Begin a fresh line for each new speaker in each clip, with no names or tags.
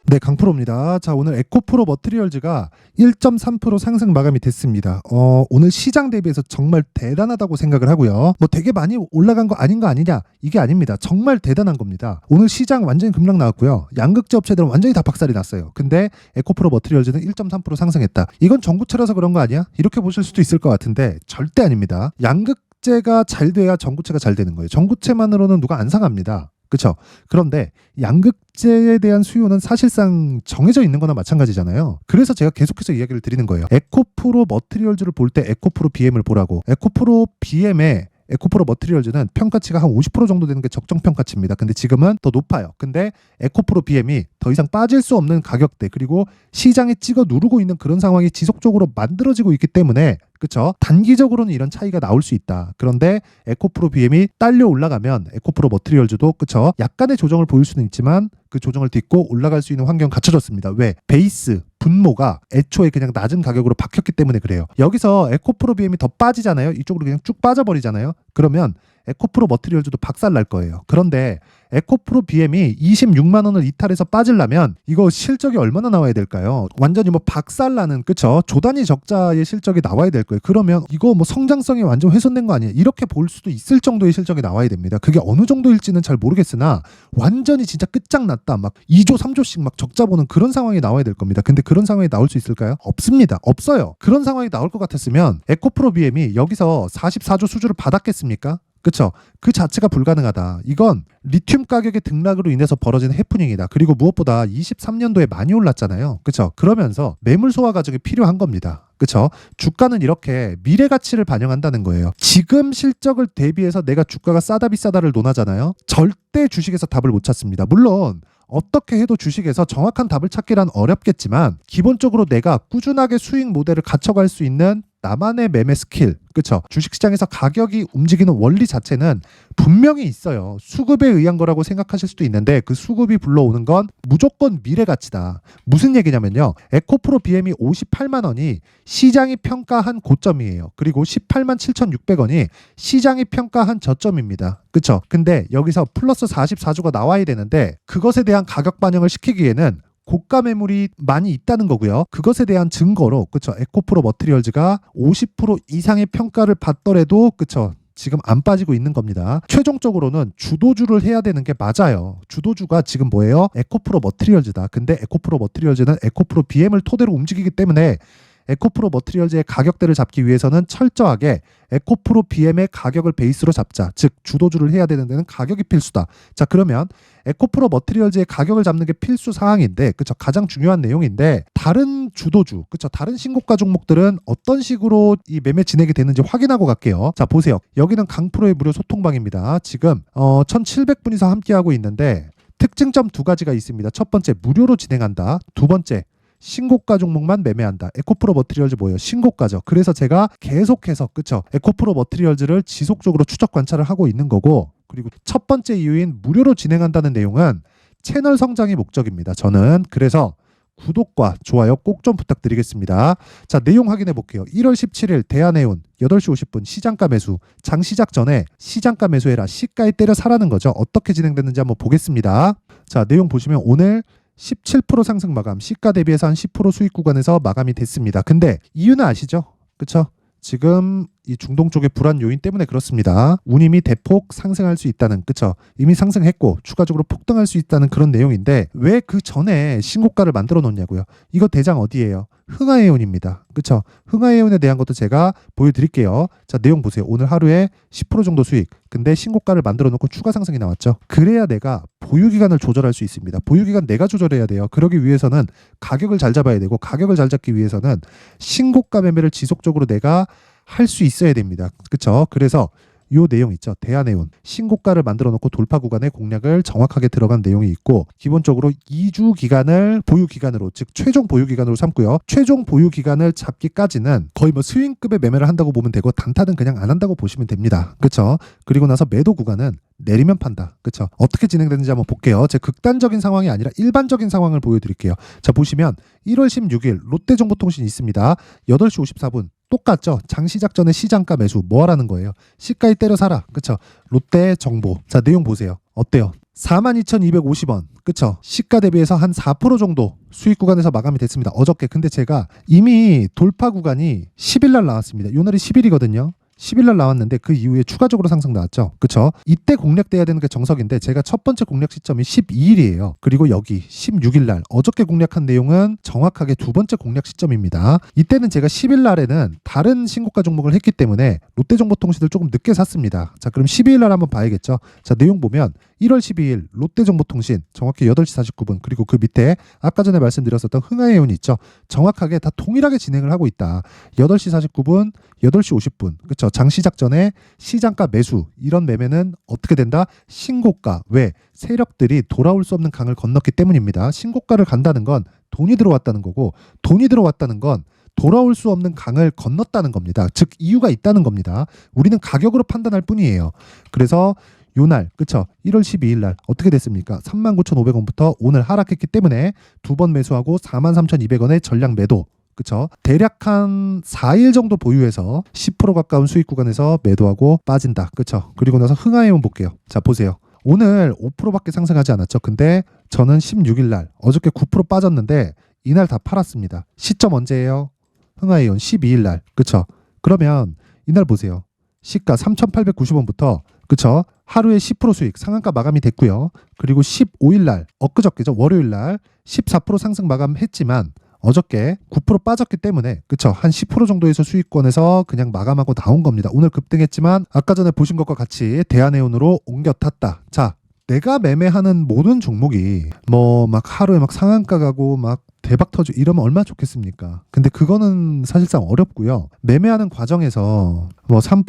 네, 강프로입니다. 자, 오늘 에코프로 머티리얼즈가 1.3% 상승 마감이 됐습니다. 오늘 시장 대비해서 정말 대단하다고 생각을 하고요. 뭐 되게 많이 올라간 거 아닌 거 아니냐? 이게 아닙니다. 정말 대단한 겁니다. 오늘 시장 완전히 급락 나왔고요. 양극재 업체들은 완전히 다 박살이 났어요. 근데 에코프로 머티리얼즈는 1.3% 상승했다. 이건 전구체라서 그런 거 아니야? 이렇게 보실 수도 있을 것 같은데 절대 아닙니다. 양극재가 잘 돼야 전구체가 잘 되는 거예요. 전구체만으로는 누가 안 상합니다. 그렇죠? 그런데 양극재에 대한 수요는 사실상 정해져 있는 거나 마찬가지잖아요. 그래서 제가 계속해서 이야기를 드리는 거예요. 에코프로 머티리얼즈를 볼 때 에코프로 BM을 보라고. 에코프로 BM의 에코프로 머티리얼즈는 평가치가 한 50% 정도 되는 게 적정 평가치입니다. 근데 지금은 더 높아요. 근데 에코프로 BM이 더 이상 빠질 수 없는 가격대, 그리고 시장에 찍어 누르고 있는 그런 상황이 지속적으로 만들어지고 있기 때문에, 그쵸? 단기적으로는 이런 차이가 나올 수 있다. 그런데 에코프로 BM이 딸려 올라가면 에코프로 머티리얼즈도, 그쵸? 약간의 조정을 보일 수는 있지만 그 조정을 딛고 올라갈 수 있는 환경 갖춰졌습니다. 왜? 베이스 분모가 애초에 그냥 낮은 가격으로 박혔기 때문에 그래요. 여기서 에코프로 BM이 더 빠지잖아요. 이쪽으로 그냥 쭉 빠져버리잖아요. 그러면 에코프로 머티리얼즈도 박살 날 거예요. 그런데 에코프로 BM이 26만 원을 이탈해서 빠지려면 이거 실적이 얼마나 나와야 될까요? 완전히 뭐 박살 나는, 그쵸? 조단위 적자의 실적이 나와야 될 거예요. 그러면 이거 뭐 성장성이 완전 훼손된 거 아니에요? 이렇게 볼 수도 있을 정도의 실적이 나와야 됩니다. 그게 어느 정도일지는 잘 모르겠으나 완전히 진짜 끝장났다, 막 2조 3조씩 막 적자 보는 그런 상황이 나와야 될 겁니다. 근데 그런 상황이 나올 수 있을까요? 없습니다. 없어요. 그런 상황이 나올 것 같았으면 에코프로 BM이 여기서 44조 수주를 받았겠습니까? 그쵸? 그 자체가 불가능하다. 이건 리튬 가격의 등락으로 인해서 벌어진 해프닝이다. 그리고 무엇보다 23년도에 많이 올랐잖아요. 그쵸? 그러면서 매물 소화 과정이 필요한 겁니다. 그쵸? 주가는 이렇게 미래 가치를 반영한다는 거예요. 지금 실적을 대비해서 내가 주가가 싸다 비싸다를 논하잖아요. 절대 주식에서 답을 못 찾습니다. 물론 어떻게 해도 주식에서 정확한 답을 찾기란 어렵겠지만 기본적으로 내가 꾸준하게 수익 모델을 갖춰갈 수 있는 나만의 매매 스킬, 그쵸? 주식시장에서 가격이 움직이는 원리 자체는 분명히 있어요. 수급에 의한 거라고 생각하실 수도 있는데 그 수급이 불러오는 건 무조건 미래 가치다. 무슨 얘기냐면요. 에코프로 BM이 58만 원이 시장이 평가한 고점이에요. 그리고 18만 7,600원이 시장이 평가한 저점입니다. 그쵸? 근데 여기서 플러스 44조가 나와야 되는데 그것에 대한 가격 반영을 시키기에는 고가 매물이 많이 있다는 거고요. 그것에 대한 증거로, 그쵸? 에코프로 머티리얼즈가 50% 이상의 평가를 받더라도, 그쵸? 지금 안 빠지고 있는 겁니다. 최종적으로는 주도주를 해야 되는 게 맞아요. 주도주가 지금 뭐예요? 에코프로 머티리얼즈다. 근데 에코프로 머티리얼즈는 에코프로 BM을 토대로 움직이기 때문에 에코프로 머티리얼즈의 가격대를 잡기 위해서는 철저하게 에코프로 BM의 가격을 베이스로 잡자. 즉 주도주를 해야 되는 데는 가격이 필수다. 자, 그러면 에코프로 머티리얼즈의 가격을 잡는 게 필수 사항인데, 그쵸? 가장 중요한 내용인데 다른 주도주, 그쵸? 다른 신고가 종목들은 어떤 식으로 이 매매 진행이 되는지 확인하고 갈게요. 자, 보세요. 여기는 강프로의 무료 소통방입니다. 지금 1700분이서 함께하고 있는데 특징점 두 가지가 있습니다. 첫 번째, 무료로 진행한다. 두 번째, 신고가 종목만 매매한다. 에코프로 머티리얼즈 뭐예요? 신고가죠. 그래서 제가 계속해서, 그쵸? 에코프로 머티리얼즈를 지속적으로 추적 관찰을 하고 있는 거고, 그리고 첫 번째 이유인 무료로 진행한다는 내용은 채널 성장이 목적입니다. 저는 그래서 구독과 좋아요 꼭 좀 부탁드리겠습니다. 자, 내용 확인해 볼게요. 1월 17일 대한해운 8시 50분 시장가 매수. 장 시작 전에 시장가 매수해라. 시가에 때려 사라는 거죠. 어떻게 진행됐는지 한번 보겠습니다. 자, 내용 보시면 오늘 17% 상승 마감, 시가 대비해서 한 10% 수익 구간에서 마감이 됐습니다. 근데 이유는 아시죠? 그쵸? 지금 이 중동 쪽의 불안 요인 때문에 그렇습니다. 운임이 대폭 상승할 수 있다는, 그쵸? 이미 상승했고 추가적으로 폭등할 수 있다는 그런 내용인데 왜 그 전에 신고가를 만들어 놓냐고요. 이거 대장 어디예요? 흥하해운입니다. 그쵸? 흥하해운에 대한 것도 제가 보여드릴게요. 자, 내용 보세요. 오늘 하루에 10% 정도 수익. 근데 신고가를 만들어 놓고 추가 상승이 나왔죠. 그래야 내가 보유기간을 조절할 수 있습니다. 보유기간 내가 조절해야 돼요. 그러기 위해서는 가격을 잘 잡아야 되고, 가격을 잘 잡기 위해서는 신고가 매매를 지속적으로 내가 할 수 있어야 됩니다. 그쵸? 그래서 요 내용 있죠. 대한해운 신고가를 만들어 놓고 돌파 구간에 공략을 정확하게 들어간 내용이 있고, 기본적으로 2주 기간을 보유 기간으로, 즉 최종 보유 기간으로 삼고요. 최종 보유 기간을 잡기까지는 거의 뭐 스윙급의 매매를 한다고 보면 되고, 단타는 그냥 안 한다고 보시면 됩니다. 그쵸? 그리고 나서 매도 구간은 내리면 판다. 그쵸? 어떻게 진행되는지 한번 볼게요. 제 극단적인 상황이 아니라 일반적인 상황을 보여드릴게요. 자, 보시면 1월 16일 롯데정보통신 있습니다. 8시 54분 똑같죠? 장 시작 전에 시장가 매수. 뭐 하라는 거예요? 시가에 때려 사라. 그쵸? 롯데 정보. 자, 내용 보세요. 어때요? 42,250원. 그쵸? 시가 대비해서 한 4% 정도 수익 구간에서 마감이 됐습니다. 어저께. 근데 제가 이미 돌파 구간이 10일 날 나왔습니다. 요 날이 10일이거든요. 10일 날 나왔는데 그 이후에 추가적으로 상승 나왔죠. 그쵸? 이때 공략돼야 되는 게 정석인데 제가 첫 번째 공략 시점이 12일이에요. 그리고 여기 16일 날 어저께 공략한 내용은 정확하게 두 번째 공략 시점입니다. 이때는 제가 10일 날에는 다른 신고가 종목을 했기 때문에 롯데정보통신을 조금 늦게 샀습니다. 자, 그럼 12일 날 한번 봐야겠죠. 자, 내용 보면 1월 12일 롯데정보통신 정확히 8시 49분 그리고 그 밑에 아까 전에 말씀드렸었던 흥하해운이 있죠. 정확하게 다 동일하게 진행을 하고 있다. 8시 49분, 8시 50분. 그렇죠. 장 시작 전에 시장가 매수. 이런 매매는 어떻게 된다? 신고가. 왜? 세력들이 돌아올 수 없는 강을 건넜기 때문입니다. 신고가를 간다는 건 돈이 들어왔다는 거고 돈이 들어왔다는 건 돌아올 수 없는 강을 건넜다는 겁니다. 즉 이유가 있다는 겁니다. 우리는 가격으로 판단할 뿐이에요. 그래서 요날, 그쵸? 1월 12일 날 어떻게 됐습니까? 39,500원부터 오늘 하락했기 때문에 두 번 매수하고 43,200원의 전량 매도. 그쵸? 대략 한 4일 정도 보유해서 10% 가까운 수익 구간에서 매도하고 빠진다. 그쵸? 그리고 나서 흥하해운 볼게요. 자, 보세요. 오늘 5%밖에 상승하지 않았죠. 근데 저는 16일 날 어저께 9% 빠졌는데 이날 다 팔았습니다. 시점 언제예요? 흥하해운 12일 날. 그쵸? 그러면 이날 보세요. 시가 3,890원부터 그쵸? 하루에 10% 수익 상한가 마감이 됐고요. 그리고 15일 날 엊그저께죠. 월요일 날 14% 상승 마감했지만 어저께 9% 빠졌기 때문에 그쵸? 한 10% 정도에서 수익권에서 그냥 마감하고 나온 겁니다. 오늘 급등했지만 아까 전에 보신 것과 같이 대한해운으로 옮겨 탔다. 자, 내가 매매하는 모든 종목이 뭐 막 하루에 막 상한가 가고 막 대박 터지고 이러면 얼마나 좋겠습니까? 근데 그거는 사실상 어렵고요. 매매하는 과정에서 뭐 3%,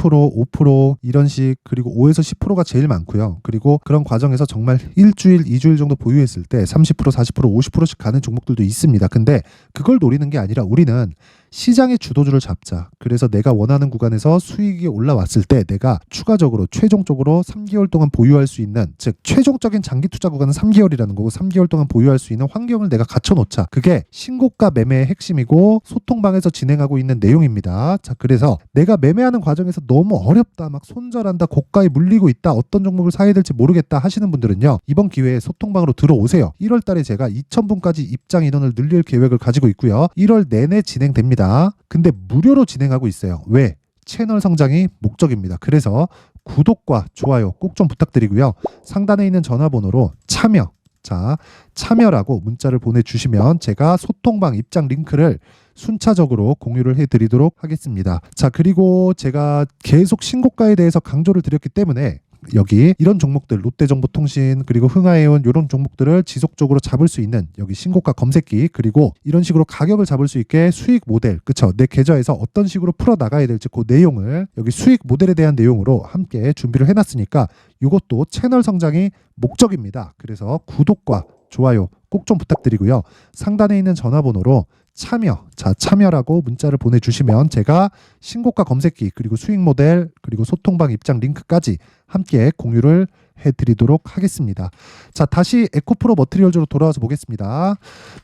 5% 이런 식 그리고 5에서 10%가 제일 많고요. 그리고 그런 과정에서 정말 일주일, 2주일 정도 보유했을 때 30%, 40%, 50%씩 가는 종목들도 있습니다. 근데 그걸 노리는 게 아니라 우리는 시장의 주도주를 잡자. 그래서 내가 원하는 구간에서 수익이 올라왔을 때 내가 추가적으로 최종적으로 3개월 동안 보유할 수 있는 즉 최종적인 장기 투자 구간은 3개월이라는 거고 3개월 동안 보유할 수 있는 환경을 내가 갖춰놓자. 그게 신고가 매매의 핵심이고 소통방에서 진행하고 있는 내용입니다. 자, 그래서 내가 매매하는 과정에서 너무 어렵다, 막 손절한다, 고가에 물리고 있다, 어떤 종목을 사야 될지 모르겠다 하시는 분들은요. 이번 기회에 소통방으로 들어오세요. 1월 달에 제가 2,000분까지 입장 인원을 늘릴 계획을 가지고 있고요. 1월 내내 진행됩니다. 근데 무료로 진행하고 있어요. 왜? 채널 성장이 목적입니다. 그래서 구독과 좋아요 꼭 좀 부탁드리고요. 상단에 있는 전화번호로 참여, 자, 참여라고 문자를 보내주시면 제가 소통방 입장 링크를 순차적으로 공유를 해드리도록 하겠습니다. 자, 그리고 제가 계속 신고가에 대해서 강조를 드렸기 때문에 여기 이런 종목들 롯데정보통신 그리고 흥하해운 이런 종목들을 지속적으로 잡을 수 있는 여기 신고가 검색기 그리고 이런 식으로 가격을 잡을 수 있게 수익 모델 그쵸 내 계좌에서 어떤 식으로 풀어 나가야 될지 그 내용을 여기 수익 모델에 대한 내용으로 함께 준비를 해놨으니까 이것도 채널 성장이 목적입니다. 그래서 구독과 좋아요 꼭 좀 부탁드리고요. 상단에 있는 전화번호로 참여, 자, 참여라고 문자를 보내주시면 제가 신고가 검색기 그리고 수익 모델 그리고 소통방 입장 링크까지 함께 공유를 해드리도록 하겠습니다. 자, 다시 에코프로 머티리얼즈로 돌아와서 보겠습니다.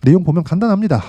내용 보면 간단합니다.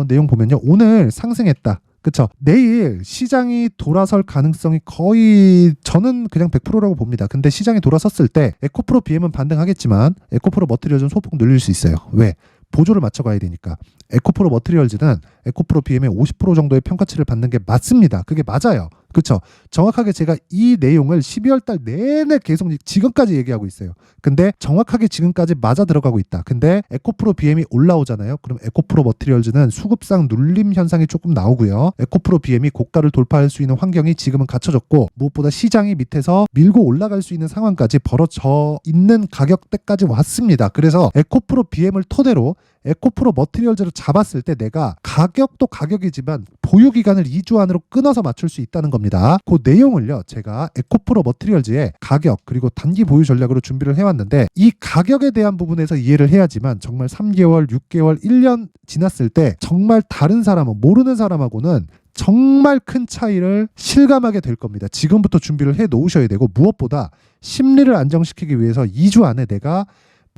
내용 보면요. 오늘 상승했다. 그쵸? 내일 시장이 돌아설 가능성이 거의 저는 그냥 100%라고 봅니다. 근데 시장이 돌아섰을 때 에코프로 BM은 반등하겠지만 에코프로 머티리얼즈는 소폭 늘릴 수 있어요. 왜? 보조를 맞춰가야 되니까. 에코프로 머티리얼즈는 에코프로 BM의 50% 정도의 평가치를 받는 게 맞습니다. 그게 맞아요. 그렇죠? 정확하게 제가 이 내용을 12월 달 내내 계속 지금까지 얘기하고 있어요. 근데 정확하게 지금까지 맞아 들어가고 있다. 근데 에코프로 BM이 올라오잖아요. 그럼 에코프로 머티리얼즈는 수급상 눌림 현상이 조금 나오고요. 에코프로 BM이 고가를 돌파할 수 있는 환경이 지금은 갖춰졌고 무엇보다 시장이 밑에서 밀고 올라갈 수 있는 상황까지 벌어져 있는 가격대까지 왔습니다. 그래서 에코프로 BM을 토대로 에코프로 머티리얼즈를 잡았을 때 내가 가격도 가격이지만 보유 기간을 2주 안으로 끊어서 맞출 수 있다는 겁니다. 그 내용을요 제가 에코프로 머티리얼즈의 가격 그리고 단기 보유 전략으로 준비를 해왔는데 이 가격에 대한 부분에서 이해를 해야지만 정말 3개월, 6개월, 1년 지났을 때 정말 다른 사람은 모르는 사람하고는 정말 큰 차이를 실감하게 될 겁니다. 지금부터 준비를 해 놓으셔야 되고 무엇보다 심리를 안정시키기 위해서 2주 안에 내가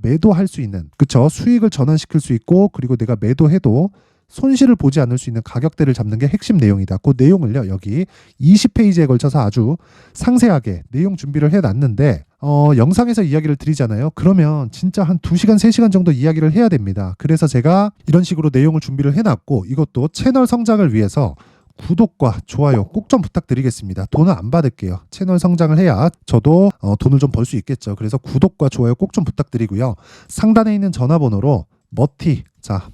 매도할 수 있는 그쵸 수익을 전환시킬 수 있고 그리고 내가 매도해도 손실을 보지 않을 수 있는 가격대를 잡는 게 핵심 내용이다. 그 내용을요 여기 20페이지에 걸쳐서 아주 상세하게 내용 준비를 해놨는데 영상에서 이야기를 드리잖아요. 그러면 진짜 한 2시간, 3시간 정도 이야기를 해야 됩니다. 그래서 제가 이런 식으로 내용을 준비를 해놨고 이것도 채널 성장을 위해서 구독과 좋아요 꼭 좀 부탁드리겠습니다. 돈은 안 받을게요. 채널 성장을 해야 저도 돈을 좀 벌 수 있겠죠. 그래서 구독과 좋아요 꼭 좀 부탁드리고요. 상단에 있는 전화번호로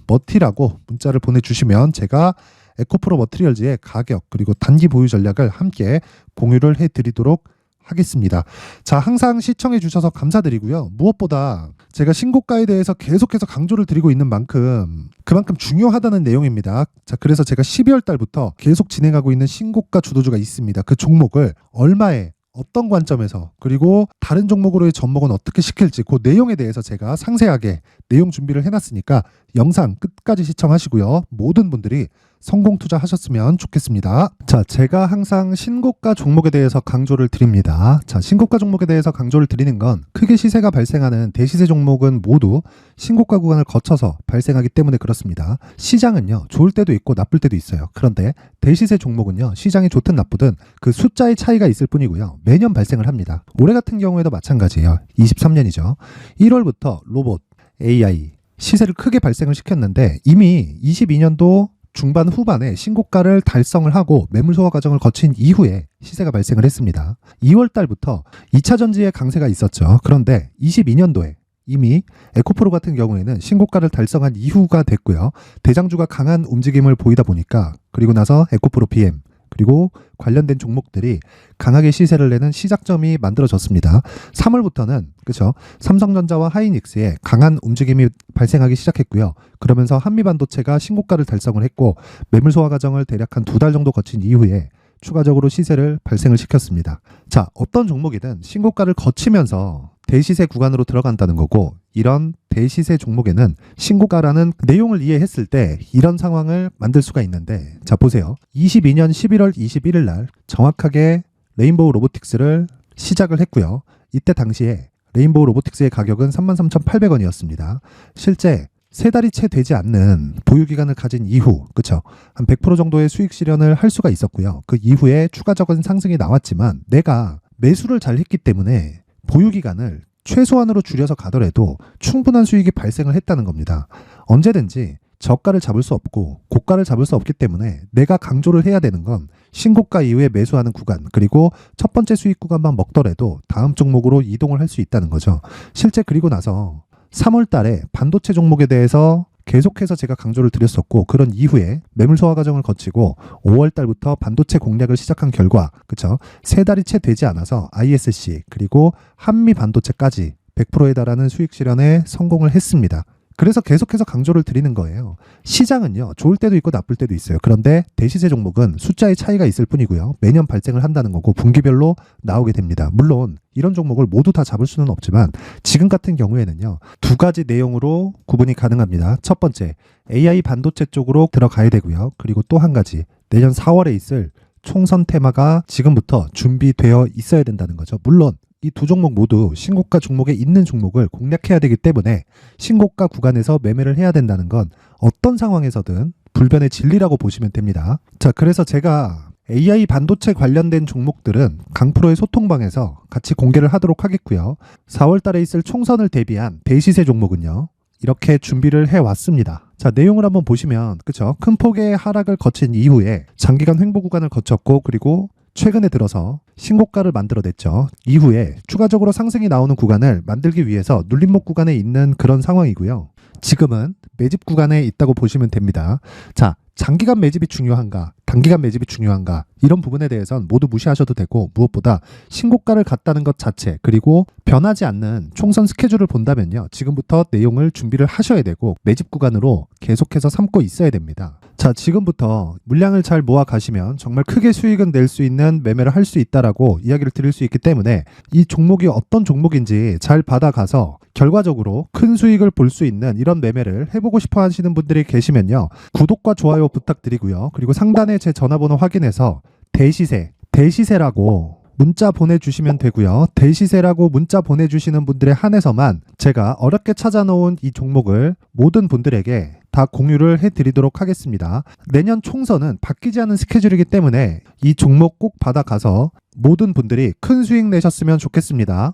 머티라고 문자를 보내주시면 제가 에코프로 머티리얼즈의 가격 그리고 단기 보유 전략을 함께 공유를 해드리도록 하겠습니다. 자, 항상 시청해 주셔서 감사드리고요. 무엇보다 제가 신고가에 대해서 계속해서 강조를 드리고 있는 만큼 그만큼 중요하다는 내용입니다. 자, 그래서 제가 12월 달부터 계속 진행하고 있는 신고가 주도주가 있습니다. 그 종목을 얼마에 어떤 관점에서 그리고 다른 종목으로의 접목은 어떻게 시킬지 그 내용에 대해서 제가 상세하게 내용 준비를 해놨으니까 영상 끝까지 시청하시고요. 모든 분들이 성공 투자하셨으면 좋겠습니다. 자, 제가 항상 신고가 종목에 대해서 강조를 드립니다. 자, 신고가 종목에 대해서 강조를 드리는 건 크게 시세가 발생하는 대시세 종목은 모두 신고가 구간을 거쳐서 발생하기 때문에 그렇습니다. 시장은요, 좋을 때도 있고 나쁠 때도 있어요. 그런데 대시세 종목은요, 시장이 좋든 나쁘든 그 숫자의 차이가 있을 뿐이고요. 매년 발생을 합니다. 올해 같은 경우에도 마찬가지예요. 23년이죠. 1월부터 로봇, AI, 시세를 크게 발생을 시켰는데 이미 22년도 중반 후반에 신고가를 달성을 하고 매물 소화 과정을 거친 이후에 시세가 발생을 했습니다. 2월 달부터 2차 전지의 강세가 있었죠. 그런데 22년도에 이미 에코프로 같은 경우에는 신고가를 달성한 이후가 됐고요. 대장주가 강한 움직임을 보이다 보니까 그리고 나서 에코프로 PM 그리고 관련된 종목들이 강하게 시세를 내는 시작점이 만들어졌습니다. 3월부터는 그렇죠. 삼성전자와 하이닉스의 강한 움직임이 발생하기 시작했고요. 그러면서 한미반도체가 신고가를 달성을 했고 매물 소화 과정을 대략 한 2달 정도 거친 이후에 추가적으로 시세를 발생을 시켰습니다. 자, 어떤 종목이든 신고가를 거치면서 대시세 구간으로 들어간다는 거고 이런 대시세 종목에는 신고가라는 내용을 이해했을 때 이런 상황을 만들 수가 있는데 자, 보세요. 22년 11월 21일 날 정확하게 레인보우 로보틱스를 시작을 했고요. 이때 당시에 레인보우 로보틱스의 가격은 33,800원이었습니다. 실제 3달이 채 되지 않는 보유기간을 가진 이후, 그쵸? 한 100% 정도의 수익 실현을 할 수가 있었고요. 그 이후에 추가적인 상승이 나왔지만 내가 매수를 잘 했기 때문에 보유기간을 최소한으로 줄여서 가더라도 충분한 수익이 발생을 했다는 겁니다. 언제든지 저가를 잡을 수 없고 고가를 잡을 수 없기 때문에 내가 강조를 해야 되는 건 신고가 이후에 매수하는 구간 그리고 첫 번째 수익 구간만 먹더라도 다음 종목으로 이동을 할 수 있다는 거죠. 실제 그리고 나서 3월 달에 반도체 종목에 대해서 계속해서 제가 강조를 드렸었고 그런 이후에 매물 소화 과정을 거치고 5월 달부터 반도체 공략을 시작한 결과 그쵸? 3달이 채 되지 않아서 ISC 그리고 한미 반도체까지 100%에 달하는 수익 실현에 성공을 했습니다. 그래서 계속해서 강조를 드리는 거예요. 시장은요, 좋을 때도 있고 나쁠 때도 있어요. 그런데 대시세 종목은 숫자의 차이가 있을 뿐이고요. 매년 발생을 한다는 거고 분기별로 나오게 됩니다. 물론 이런 종목을 모두 다 잡을 수는 없지만 지금 같은 경우에는요, 2가지 내용으로 구분이 가능합니다. 첫 번째, AI 반도체 쪽으로 들어가야 되고요. 그리고 또 한 가지, 내년 4월에 있을 총선 테마가 지금부터 준비되어 있어야 된다는 거죠. 물론 이 두 종목 모두 신고가 종목에 있는 종목을 공략해야 되기 때문에 신고가 구간에서 매매를 해야 된다는 건 어떤 상황에서든 불변의 진리라고 보시면 됩니다. 자, 그래서 제가 AI 반도체 관련된 종목들은 강프로의 소통방에서 같이 공개를 하도록 하겠고요. 4월 달에 있을 총선을 대비한 대시세 종목은요, 이렇게 준비를 해왔습니다. 자, 내용을 한번 보시면 그쵸? 큰 폭의 하락을 거친 이후에 장기간 횡보 구간을 거쳤고 그리고 최근에 들어서 신고가를 만들어냈죠. 이후에 추가적으로 상승이 나오는 구간을 만들기 위해서 눌림목 구간에 있는 그런 상황이고요. 지금은 매집 구간에 있다고 보시면 됩니다. 자, 장기간 매집이 중요한가, 단기간 매집이 중요한가 이런 부분에 대해서는 모두 무시하셔도 되고 무엇보다 신고가를 갔다는 것 자체 그리고 변하지 않는 총선 스케줄을 본다면요. 지금부터 내용을 준비를 하셔야 되고 매집 구간으로 계속해서 삼고 있어야 됩니다. 자, 지금부터 물량을 잘 모아 가시면 정말 크게 수익은 낼 수 있는 매매를 할 수 있다라고 이야기를 드릴 수 있기 때문에 이 종목이 어떤 종목인지 잘 받아가서 결과적으로 큰 수익을 볼 수 있는 이런 매매를 해보고 싶어 하시는 분들이 계시면요. 구독과 좋아요 부탁드리고요. 그리고 상단에 제 전화번호 확인해서 대시세라고 문자 보내주시면 되고요. 대시세라고 문자 보내주시는 분들에 한해서만 제가 어렵게 찾아놓은 이 종목을 모든 분들에게 다 공유를 해드리도록 하겠습니다. 내년 총선은 바뀌지 않은 스케줄이기 때문에 이 종목 꼭 받아가서 모든 분들이 큰 수익 내셨으면 좋겠습니다.